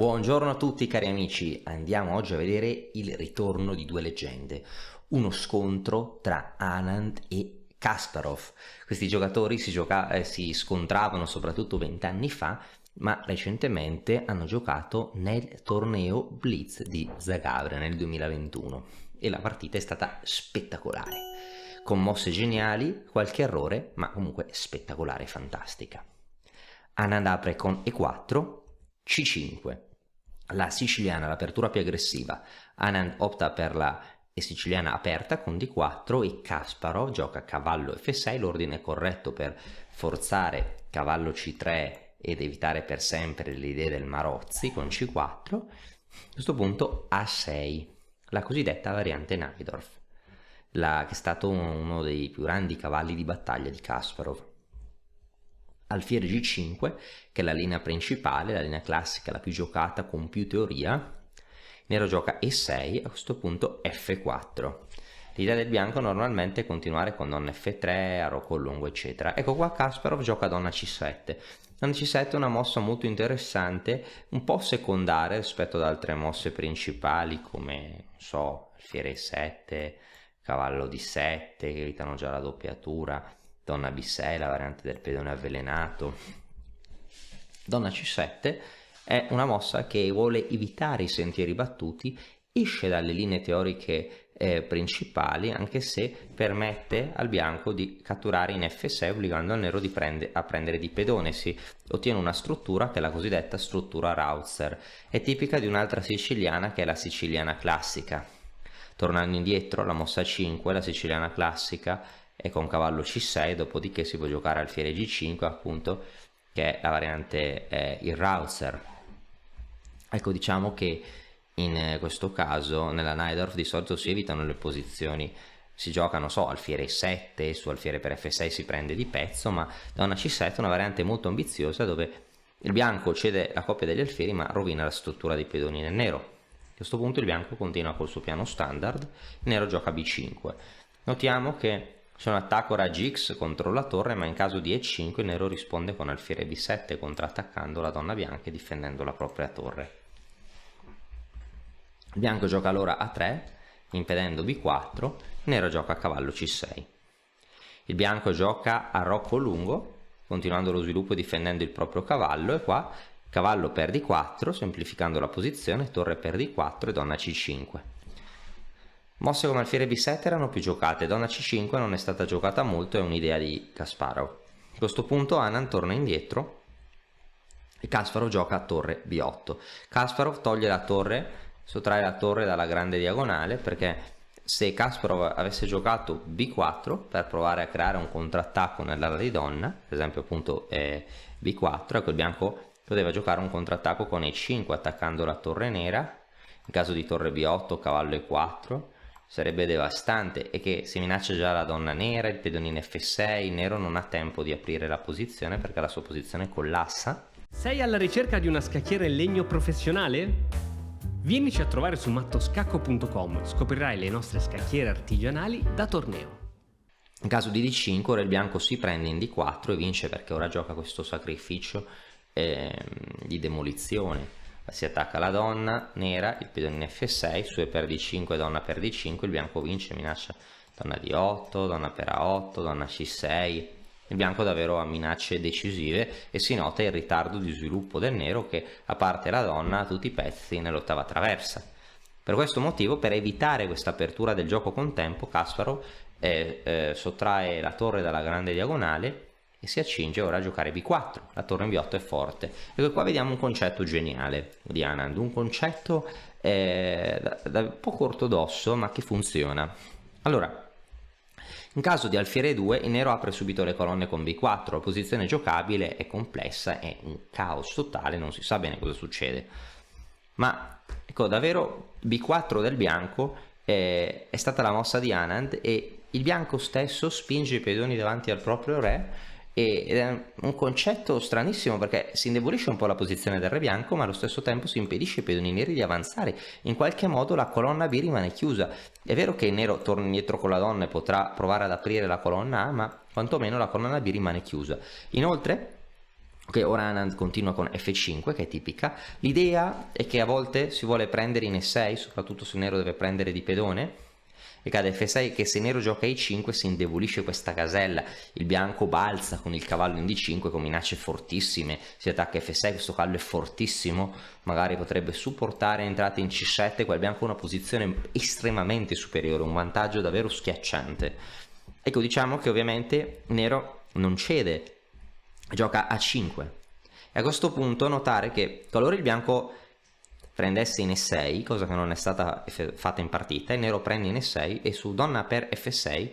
Buongiorno a tutti cari amici, andiamo oggi a vedere il ritorno di due leggende, uno scontro tra Anand e Kasparov. Questi giocatori si scontravano soprattutto 20 anni fa, ma recentemente hanno giocato nel torneo Blitz di Zagabria nel 2021 e la partita è stata spettacolare, con mosse geniali, qualche errore, ma comunque spettacolare e fantastica. Anand apre con E4, C5. La siciliana, l'apertura più aggressiva. Anand opta per la siciliana aperta con D4 e Kasparov gioca cavallo F6, l'ordine corretto per forzare cavallo C3 ed evitare per sempre le idee del Marozzi con C4. A questo punto A6, la cosiddetta variante Najdorf, che è stato uno dei più grandi cavalli di battaglia di Kasparov. Alfiere G5, che è la linea principale, la linea classica, la più giocata con più teoria. Nero gioca E6, a questo punto F4. L'idea del bianco normalmente è continuare con donna F3, arroco lungo, eccetera. Ecco qua Kasparov gioca donna C7. Donna C7 è una mossa molto interessante, un po' secondaria rispetto ad altre mosse principali come, non so, alfiere E7, cavallo D7, che evitano già la doppiatura. Donna B6, la variante del pedone avvelenato. Donna C7 è una mossa che vuole evitare i sentieri battuti, esce dalle linee teoriche principali, anche se permette al bianco di catturare in F6 obbligando il nero a prendere di pedone. Si ottiene una struttura che è la cosiddetta struttura Rautzer, è tipica di un'altra siciliana che è la siciliana classica. Tornando indietro, la mossa 5, la siciliana classica, e con cavallo C6, dopodiché si può giocare alfiere G5 appunto, che è la variante il Rautzer. Ecco, diciamo che in questo caso nella Najdorf di solito si evitano le posizioni, si gioca, non so, alfiere 7, su alfiere per F6 si prende di pezzo, ma donna C7 è una variante molto ambiziosa dove il bianco cede la coppia degli alfieri ma rovina la struttura dei pedoni nel nero. A questo punto il bianco continua col suo piano standard, il nero gioca B5. Notiamo che c'è un attacco raggi X contro la torre, ma in caso di E5 il nero risponde con alfiere B7 contrattaccando la donna bianca e difendendo la propria torre. Il bianco gioca allora A3 impedendo B4, il nero gioca a cavallo C6. Il bianco gioca a rocco lungo continuando lo sviluppo e difendendo il proprio cavallo, e qua cavallo per D4 semplificando la posizione, torre per D4 e donna C5. Mosse come alfiere B7 erano più giocate, donna C5 non è stata giocata molto, è un'idea di Kasparov. A questo punto Anand torna indietro e Kasparov gioca a torre B8. Kasparov toglie la torre, sottrae la torre dalla grande diagonale, perché se Kasparov avesse giocato B4 per provare a creare un contrattacco nell'ala di donna, per esempio appunto B4, ecco il bianco poteva giocare un contrattacco con E5 attaccando la torre nera, in caso di torre B8 cavallo E4, sarebbe devastante, e che si minaccia già la donna nera, il pedone in F6, il nero non ha tempo di aprire la posizione perché la sua posizione collassa. Sei alla ricerca di una scacchiera in legno professionale? Vienici a trovare su mattoscacco.com, scoprirai le nostre scacchiere artigianali da torneo. In caso di D5 ora il bianco si prende in D4 e vince, perché ora gioca questo sacrificio di demolizione. Si attacca la donna nera, il pedone in F6, su e per D5 donna per D5, il bianco vince, minaccia donna D8, donna per A8, donna C6. Il bianco davvero ha minacce decisive e si nota il ritardo di sviluppo del nero che, a parte la donna, ha tutti i pezzi nell'ottava traversa. Per questo motivo, per evitare questa apertura del gioco con tempo, Kasparov sottrae la torre dalla grande diagonale e si accinge ora a giocare B4, la torre in B8 è forte. E qua vediamo un concetto geniale di Anand, un concetto poco ortodosso ma che funziona. Allora, in caso di alfiere 2 il nero apre subito le colonne con B4, la posizione giocabile è complessa, è un caos totale, non si sa bene cosa succede. Ma ecco, davvero B4 del bianco è stata la mossa di Anand, e il bianco stesso spinge i pedoni davanti al proprio re, ed è un concetto stranissimo perché si indebolisce un po' la posizione del re bianco, ma allo stesso tempo si impedisce ai pedoni neri di avanzare. In qualche modo la colonna B rimane chiusa. È vero che il nero torna indietro con la donna e potrà provare ad aprire la colonna A, ma quantomeno la colonna B rimane chiusa. Inoltre Ok, ora Anand continua con F5, che è tipica. L'idea è che a volte si vuole prendere in E6, soprattutto se il nero deve prendere di pedone, e cade F6, che se il nero gioca E5 si indebolisce questa casella, il bianco balza con il cavallo in D5 con minacce fortissime, si attacca F6, questo cavallo è fortissimo, magari potrebbe supportare entrate in C7, qua il bianco ha una posizione estremamente superiore, un vantaggio davvero schiacciante. Ecco, diciamo che ovviamente il nero non cede, gioca A5, e a questo punto notare che qualora il bianco prendesse in E6, cosa che non è stata fatta in partita, il nero prende in E6 e su donna per F6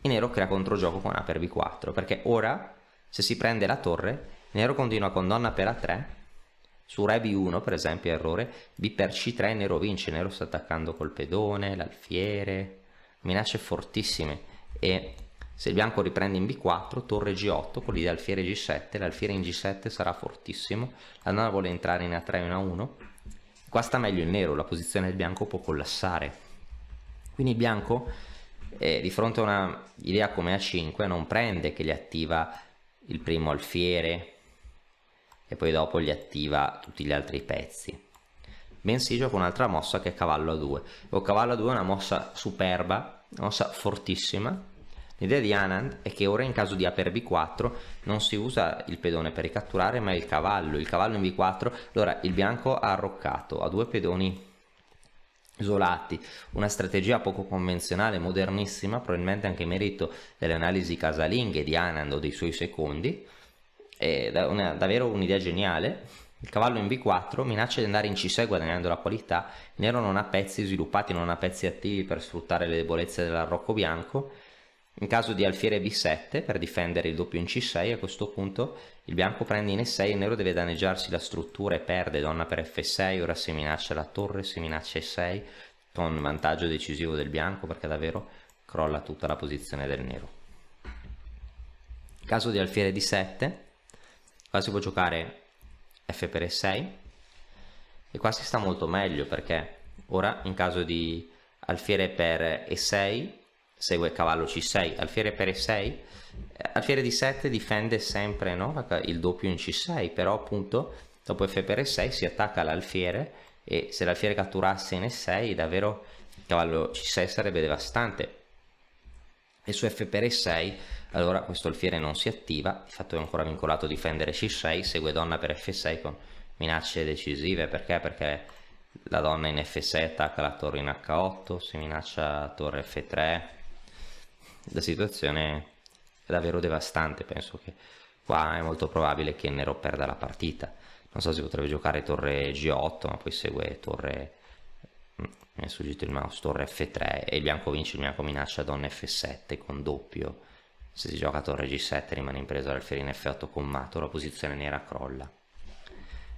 il nero crea controgioco con A per B4, perché ora se si prende la torre il nero continua con donna per A3, su re B1 per esempio errore, B per C3 il nero vince, il nero sta attaccando col pedone, l'alfiere, minacce fortissime, e se il bianco riprende in B4, torre G8 con l'idea alfiere G7, l'alfiere in G7 sarà fortissimo, la donna vuole entrare in A3 e in A1, qua sta meglio il nero, la posizione del bianco può collassare, quindi il bianco di fronte a una idea come A5 non prende che gli attiva il primo alfiere e poi dopo gli attiva tutti gli altri pezzi, bensì gioca un'altra mossa che è cavallo A2. O cavallo A2 è una mossa superba, una mossa fortissima. L'idea di Anand è che ora in caso di A per B4 non si usa il pedone per ricatturare ma il cavallo in B4, allora il bianco ha arroccato, ha due pedoni isolati, una strategia poco convenzionale, modernissima, probabilmente anche merito delle analisi casalinghe di Anand o dei suoi secondi, è davvero un'idea geniale. Il cavallo in B4 minaccia di andare in C6 guadagnando la qualità, il nero non ha pezzi sviluppati, non ha pezzi attivi per sfruttare le debolezze dell'arrocco bianco. In caso di alfiere B7 per difendere il doppio in C6, a questo punto il bianco prende in E6, il nero deve danneggiarsi la struttura e perde, donna per F6, ora si minaccia la torre, si minaccia E6, con vantaggio decisivo del bianco perché davvero crolla tutta la posizione del nero. In caso di alfiere D7, qua si può giocare F per E6, e qua si sta molto meglio perché ora in caso di alfiere per E6, segue cavallo C6, alfiere per E6, alfiere D7 difende sempre, no? Il doppio in C6, però appunto dopo F per E6 si attacca all'alfiere e se l'alfiere catturasse in E6 davvero il cavallo C6 sarebbe devastante, e su F per E6 allora questo alfiere non si attiva, infatti è ancora vincolato a difendere C6, segue donna per F6 con minacce decisive, perché la donna in F6 attacca la torre in H8, si minaccia torre F3, la situazione è davvero devastante, penso che qua è molto probabile che il nero perda la partita. Non so se potrebbe giocare torre G8, ma poi segue torre, mi è sfuggito il mouse, torre F3 e il bianco vince, il bianco minaccia donna F7 con doppio. Se si gioca torre G7 rimane in presa l'alfiere in F8 con mato, la posizione nera crolla.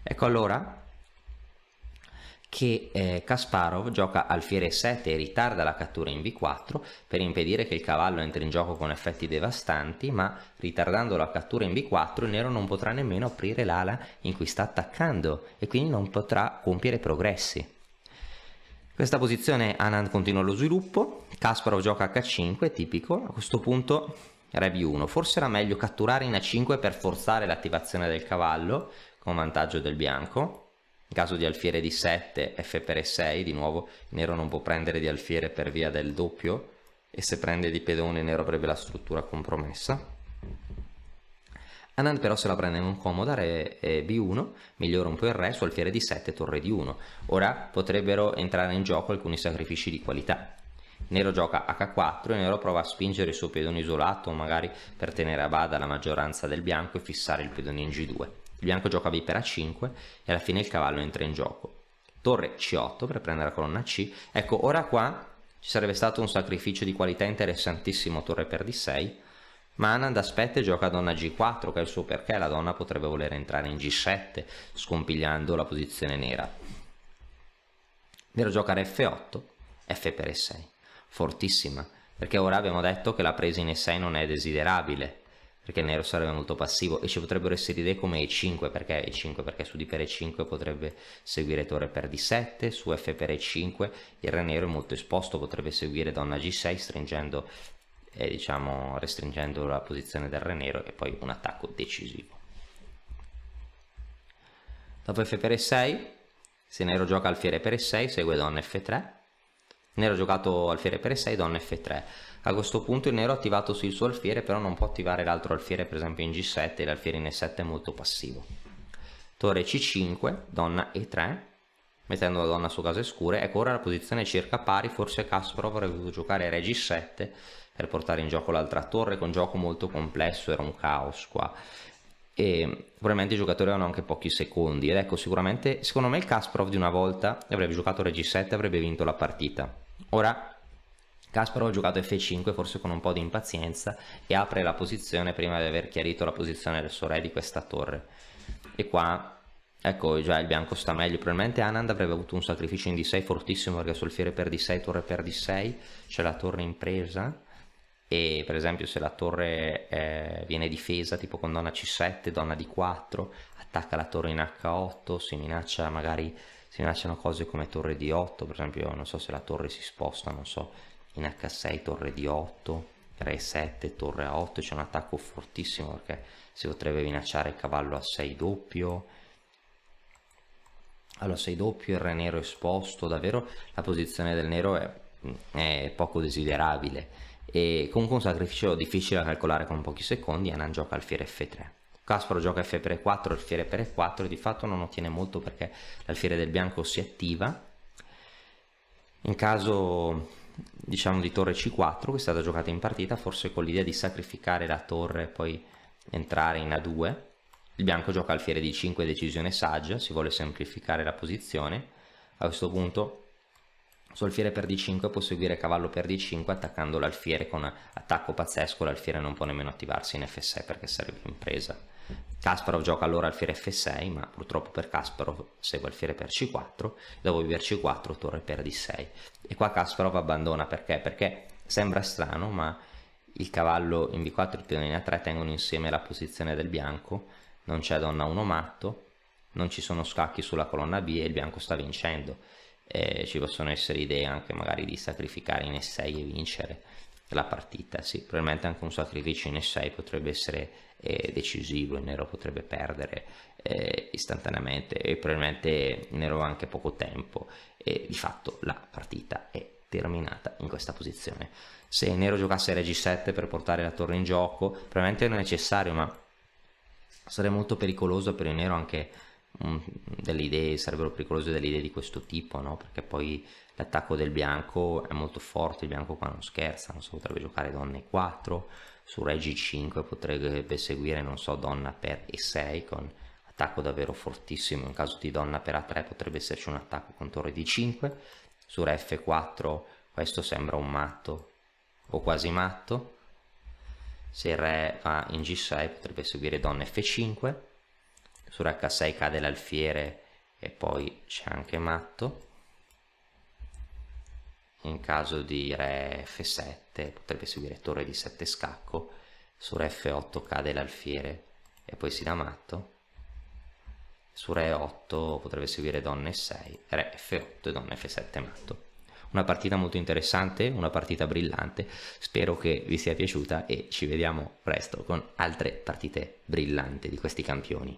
Ecco allora che Kasparov gioca alfiere 7 e ritarda la cattura in B4 per impedire che il cavallo entri in gioco con effetti devastanti, ma ritardando la cattura in B4 il nero non potrà nemmeno aprire l'ala in cui sta attaccando e quindi non potrà compiere progressi. Questa posizione Anand continua lo sviluppo, Kasparov gioca H5, tipico, a questo punto re B1, forse era meglio catturare in A5 per forzare l'attivazione del cavallo con vantaggio del bianco. In caso di alfiere di 7, F per E6, di nuovo il nero non può prendere di alfiere per via del doppio e se prende di pedone il nero avrebbe la struttura compromessa. Anand però se la prende non comoda, re B1, migliora un po' il re su alfiere di 7, torre di 1. Ora potrebbero entrare in gioco alcuni sacrifici di qualità. Il nero gioca H4 e il nero prova a spingere il suo pedone isolato, magari per tenere a bada la maggioranza del bianco e fissare il pedone in G2. Il bianco gioca B per A5 e alla fine il cavallo entra in gioco. Torre C8 per prendere la colonna C. Ecco, ora qua ci sarebbe stato un sacrificio di qualità interessantissimo, torre per D6, ma Anand aspetta e gioca donna G4, che è il suo perché, la donna potrebbe voler entrare in G7, scompigliando la posizione nera. Nero gioca re F8, F per E6, fortissima, perché ora abbiamo detto che la presa in E6 non è desiderabile, perché il nero sarebbe molto passivo e ci potrebbero essere idee come E5, perché su D per E5 potrebbe seguire torre per D7, su F per E5 il re nero è molto esposto, potrebbe seguire donna G6 stringendo, restringendo la posizione del re nero e poi un attacco decisivo. Dopo F per E6, se nero gioca alfiere per E6, segue donna F3. Nero ha giocato alfiere per E6, donna F3. A questo punto il nero ha attivato sul suo alfiere, però non può attivare l'altro alfiere, per esempio in G7, e l'alfiere in E7 è molto passivo. Torre C5, donna E3, mettendo la donna su case scure. Ecco, ora la posizione è circa pari, forse Kasparov avrebbe dovuto giocare Re G7 per portare in gioco l'altra torre, con gioco molto complesso, era un caos qua. E probabilmente i giocatori avevano anche pochi secondi, ed ecco, sicuramente, secondo me il Kasparov di una volta avrebbe giocato Re G7 e avrebbe vinto la partita. Ora Kasparov ha giocato F5 forse con un po' di impazienza e apre la posizione prima di aver chiarito la posizione del suo re di questa torre, e qua ecco già il bianco sta meglio. Probabilmente Anand avrebbe avuto un sacrificio in D6 fortissimo, perché sul alfiere per D6, torre per D6 c'è la torre in presa, e per esempio se la torre viene difesa tipo con donna C7, donna D4, attacca la torre in H8, si minacciano cose come torre D8, per esempio non so se la torre si sposta, non so, in H6 torre D8, Re 7, torre A8, c'è un attacco fortissimo perché si potrebbe minacciare il cavallo A6 doppio. Allora 6 doppio, il re nero esposto, davvero la posizione del nero è poco desiderabile, e comunque un sacrificio difficile da calcolare con pochi secondi. Anand gioca alfiere F3. Kasparov gioca F per E4, alfiere per E4, e di fatto non ottiene molto perché l'alfiere del bianco si attiva. In caso, diciamo, di torre C4, che è stata giocata in partita, forse con l'idea di sacrificare la torre e poi entrare in A2, il bianco gioca alfiere D5, decisione saggia, si vuole semplificare la posizione. A questo punto su alfiere per D5 può seguire cavallo per D5 attaccando l'alfiere con attacco pazzesco. L'alfiere non può nemmeno attivarsi in F6 perché sarebbe in presa. Kasparov gioca allora alfiere F6, ma purtroppo per Kasparov segue alfiere per C4, dopo per C4 torre per D6, e qua Kasparov abbandona. Perché sembra strano, ma il cavallo in B4 e il pione in A3 tengono insieme la posizione del bianco, non c'è donna 1 matto, non ci sono scacchi sulla colonna B e il bianco sta vincendo. Ci possono essere idee anche magari di sacrificare in E6 e vincere la partita. Sì, probabilmente anche un sacrificio in E6 potrebbe essere decisivo, il nero potrebbe perdere istantaneamente, e probabilmente il nero ha anche poco tempo, e di fatto la partita è terminata in questa posizione. Se il nero giocasse Re G7 per portare la torre in gioco, probabilmente non è necessario, ma sarebbe molto pericoloso per il nero anche sarebbero pericolose delle idee di questo tipo, no? Perché poi l'attacco del bianco è molto forte, il bianco qua non scherza, non so, potrebbe giocare donna E4, su Re G5 potrebbe seguire, non so, donna per E6 con attacco davvero fortissimo. In caso di donna per A3 potrebbe esserci un attacco con torre D5, su Re F4 questo sembra un matto o quasi matto. Se il re va in G6 potrebbe seguire donna F5, su H6 cade l'alfiere e poi c'è anche matto. In caso di re F7 potrebbe seguire torre D7 scacco, su re F8 cade l'alfiere e poi si dà matto. Su re 8 potrebbe seguire donna E6, re F8 e donna F7 matto. Una partita molto interessante, una partita brillante, spero che vi sia piaciuta e ci vediamo presto con altre partite brillanti di questi campioni.